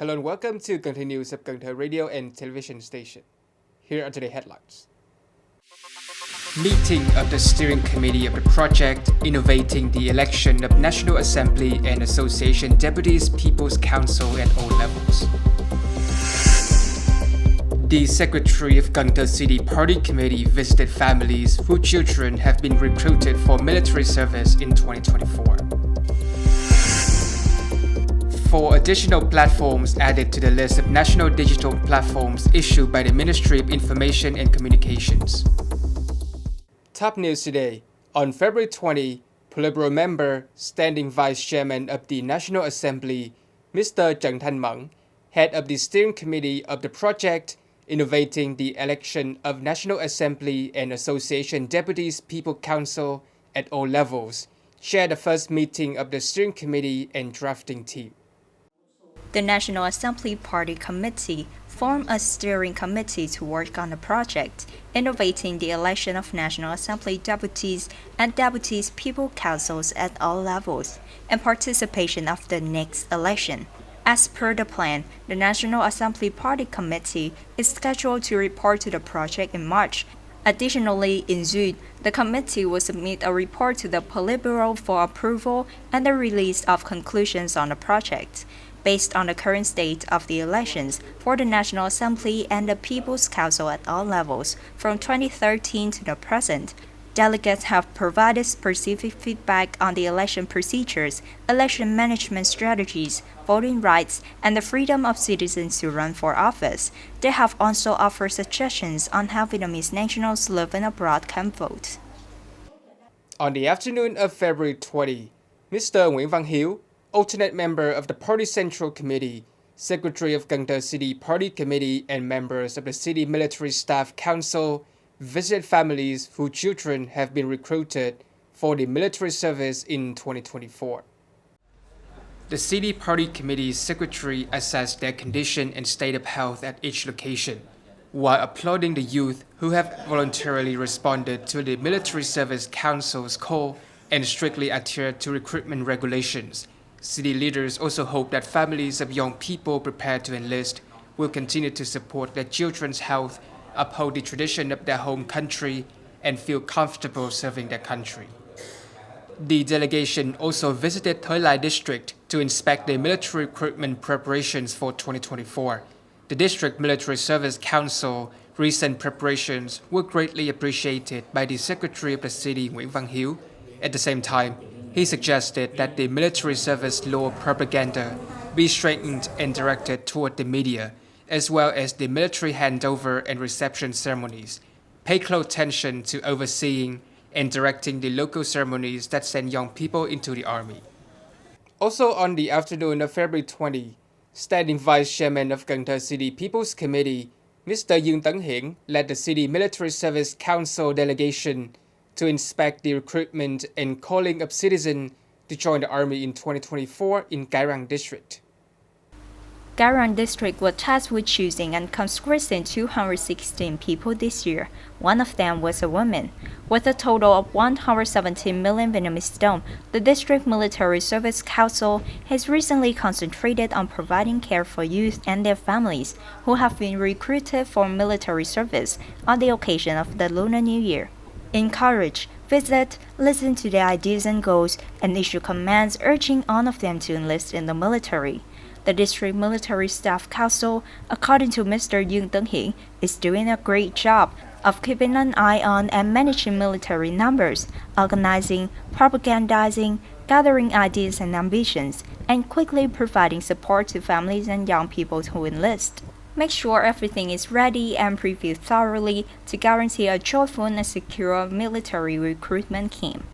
Hello and welcome to Continues of Cần Thơ radio and television station. Here are today's headlines. Meeting of the steering committee of the project Innovating the election of National Assembly and Association Deputies People's Council at all levels. The Secretary of Cần Thơ City Party Committee visited families whose children have been recruited for military service in 2024. 4 additional platforms added to the list of national digital platforms issued by the Ministry of Information and Communications. Top news today. On February 20, Politburo member, standing vice chairman of the National Assembly, Mr. Thanh, head of the steering committee of the project Innovating the election of National Assembly and Association Deputies People Council at all levels, chaired the first meeting of the steering committee and drafting team. The National Assembly Party Committee formed a steering committee to work on the project, innovating the election of National Assembly deputies and deputies people councils at all levels, and participation of the next election. As per the plan, the National Assembly Party Committee is scheduled to report to the project in March. Additionally, in June, the committee will submit a report to the Politburo for approval and the release of conclusions on the project. Based on the current state of the elections for the National Assembly and the People's Council at all levels from 2013 to the present, delegates have provided specific feedback on the election procedures, election management strategies, voting rights, and the freedom of citizens to run for office. They have also offered suggestions on how Vietnamese nationals living abroad can vote. On the afternoon of February 20, Mr. Nguyễn Văn Hiếu, alternate member of the Party Central Committee, Secretary of Cần Thơ City Party Committee, and members of the City Military Staff Council, visited families whose children have been recruited for the military service in 2024. The City Party Committee's secretary assessed their condition and state of health at each location, while applauding the youth who have voluntarily responded to the Military Service Council's call and strictly adhered to recruitment regulations. City leaders also hope that families of young people prepared to enlist will continue to support their children's health, uphold the tradition of their home country, and feel comfortable serving their country. The delegation also visited Thới Lai district to inspect the military recruitment preparations for 2024. The District Military Service Council recent preparations were greatly appreciated by the Secretary of the City, Nguyễn Văn Hiếu. At the same time, he suggested that the military service law propaganda be strengthened and directed toward the media, as well as the military handover and reception ceremonies. Pay close attention to overseeing and directing the local ceremonies that send young people into the army. Also on the afternoon of February 20, standing vice chairman of Cần Thơ City People's Committee, Mr. Dương Tấn Hiển led the City Military Service Council delegation to inspect the recruitment and calling of citizens to join the army in 2024 in Cái Răng district. Cái Răng district was tasked with choosing and conscripting 216 people this year. One of them was a woman. With a total of 117 million Vietnamese đồng, the District Military Service Council has recently concentrated on providing care for youth and their families who have been recruited for military service on the occasion of the Lunar New Year. Encourage, visit, listen to their ideas and goals, and issue commands urging all of them to enlist in the military. The District Military Staff Council, according to Mr. Dương Tấn Hiển, is doing a great job of keeping an eye on and managing military numbers, organizing, propagandizing, gathering ideas and ambitions, and quickly providing support to families and young people who enlist. Make sure everything is ready and previewed thoroughly to guarantee a joyful and secure military recruitment camp.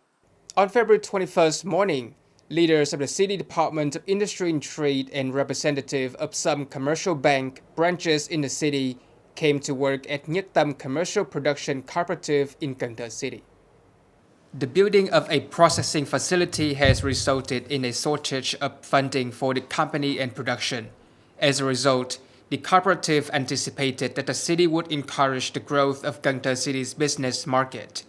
On February 21st morning, leaders of the City Department of Industry and Trade and representative of some commercial bank branches in the city came to work at Nhất Commercial Production Cooperative in Cần Thơ City. The building of a processing facility has resulted in a shortage of funding for the company and production. As a result, the cooperative anticipated that the city would encourage the growth of Cần Thơ City's business market.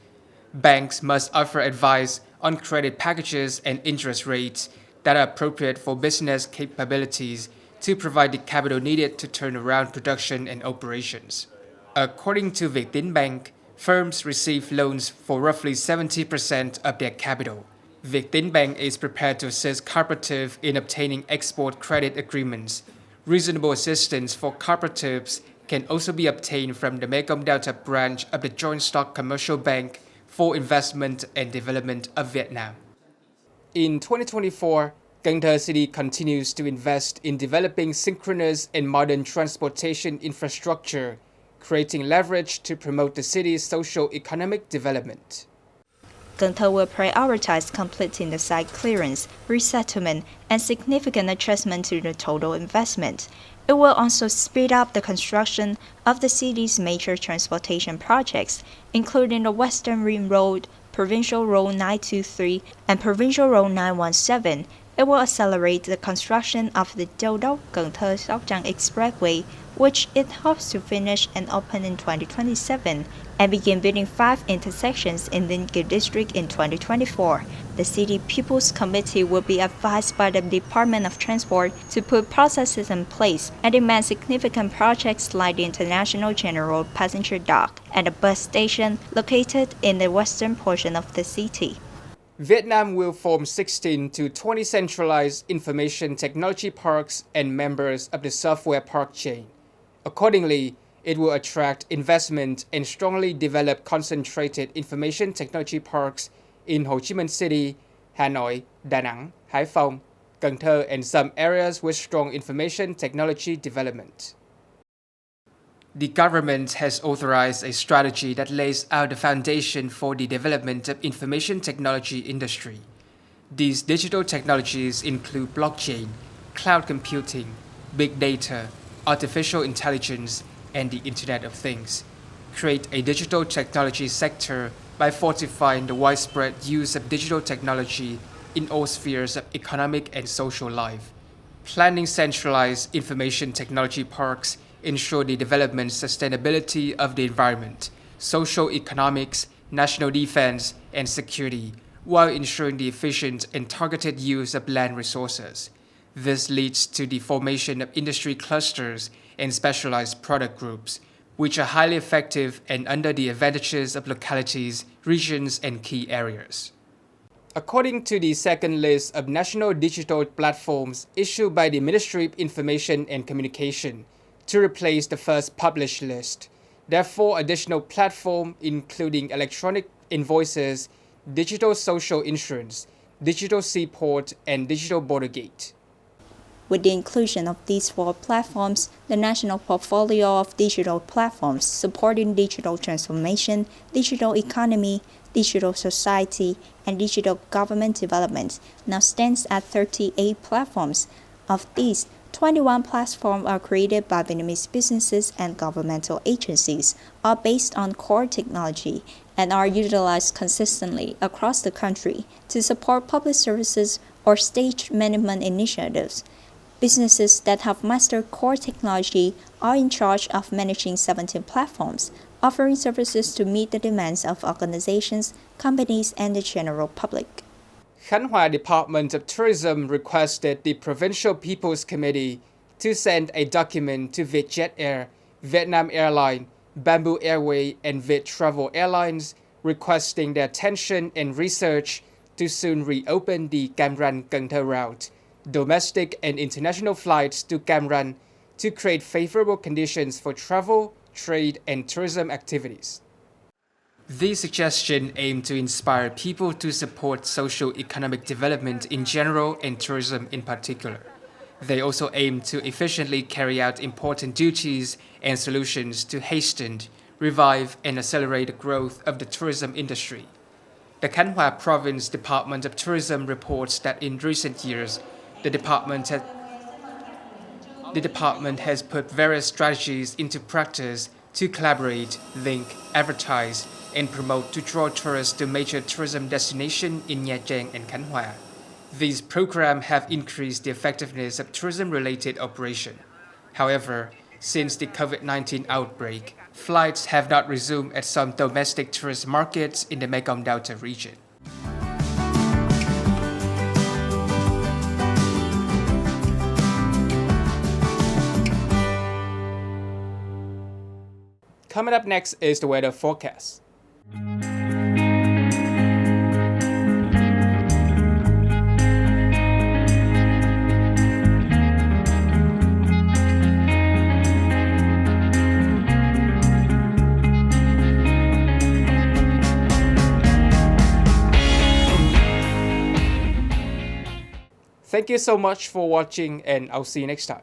Banks must offer advice on credit packages and interest rates that are appropriate for business capabilities to provide the capital needed to turn around production and operations. According to Vietinbank, firms receive loans for roughly 70% of their capital. Vietinbank is prepared to assist cooperatives in obtaining export credit agreements. Reasonable assistance for cooperatives can also be obtained from the Mekong Delta branch of the Joint Stock Commercial Bank for Investment and Development of Vietnam. In 2024, Cần Thơ City continues to invest in developing synchronous and modern transportation infrastructure, creating leverage to promote the city's socio-economic development. Cần Thơ will prioritize completing the site clearance, resettlement, and significant adjustment to the total investment. It will also speed up the construction of the city's major transportation projects, including the Western Ring Road, Provincial Road 923, and Provincial Road 917. It will accelerate the construction of the Châu Đốc Cần Thơ Sóc Trăng Expressway, which it hopes to finish and open in 2027, and begin building 5 intersections in the Ninh district in 2024. The City People's Committee will be advised by the Department of Transport to put processes in place and demand significant projects like the International General Passenger Dock and a bus station located in the western portion of the city. Vietnam will form 16 to 20 centralized information technology parks and members of the software park chain. Accordingly, it will attract investment and strongly develop concentrated information technology parks in Ho Chi Minh City, Hanoi, Da Nang, Hải Phòng, Cần Thơ, and some areas with strong information technology development. The government has authorized a strategy that lays out the foundation for the development of information technology industry. These digital technologies include blockchain, cloud computing, big data, artificial intelligence, and the Internet of Things. Create a digital technology sector by fortifying the widespread use of digital technology in all spheres of economic and social life. Planning centralized information technology parks ensure the development sustainability of the environment, social economics, national defense, and security, while ensuring the efficient and targeted use of land resources. This leads to the formation of industry clusters and specialized product groups, which are highly effective and under the advantages of localities, regions, and key areas. According to the second list of national digital platforms issued by the Ministry of Information and Communication, to replace the first published list, there are 4 additional platforms including electronic invoices, digital social insurance, digital seaport, and digital border gate. With the inclusion of these 4 platforms, the national portfolio of digital platforms supporting digital transformation, digital economy, digital society, and digital government development now stands at 38 platforms. Of these, 21 platforms are created by Vietnamese businesses and governmental agencies, are based on core technology, and are utilized consistently across the country to support public services or state management initiatives. Businesses that have mastered core technology are in charge of managing 17 platforms, offering services to meet the demands of organizations, companies, and the general public. Khánh Hòa Department of Tourism requested the Provincial People's Committee to send a document to Vietjet Air, Vietnam Airlines, Bamboo Airways, and Viet Travel Airlines requesting their attention and research to soon reopen the Cam Ranh Cần Thơ route, domestic and international flights to Cam Ranh to create favorable conditions for travel, trade, and tourism activities. These suggestions aim to inspire people to support socio-economic development in general and tourism in particular. They also aim to efficiently carry out important duties and solutions to hasten, revive, and accelerate the growth of the tourism industry. The Khánh Hòa Province Department of Tourism reports that in recent years, the department has put various strategies into practice to collaborate, link, advertise, and promote to draw tourists to major tourism destinations in Nha Trang and Khánh Hòa. These programs have increased the effectiveness of tourism-related operations. However, since the COVID-19 outbreak, flights have not resumed at some domestic tourist markets in the Mekong Delta region. Coming up next is the weather forecast. Thank you so much for watching, and I'll see you next time.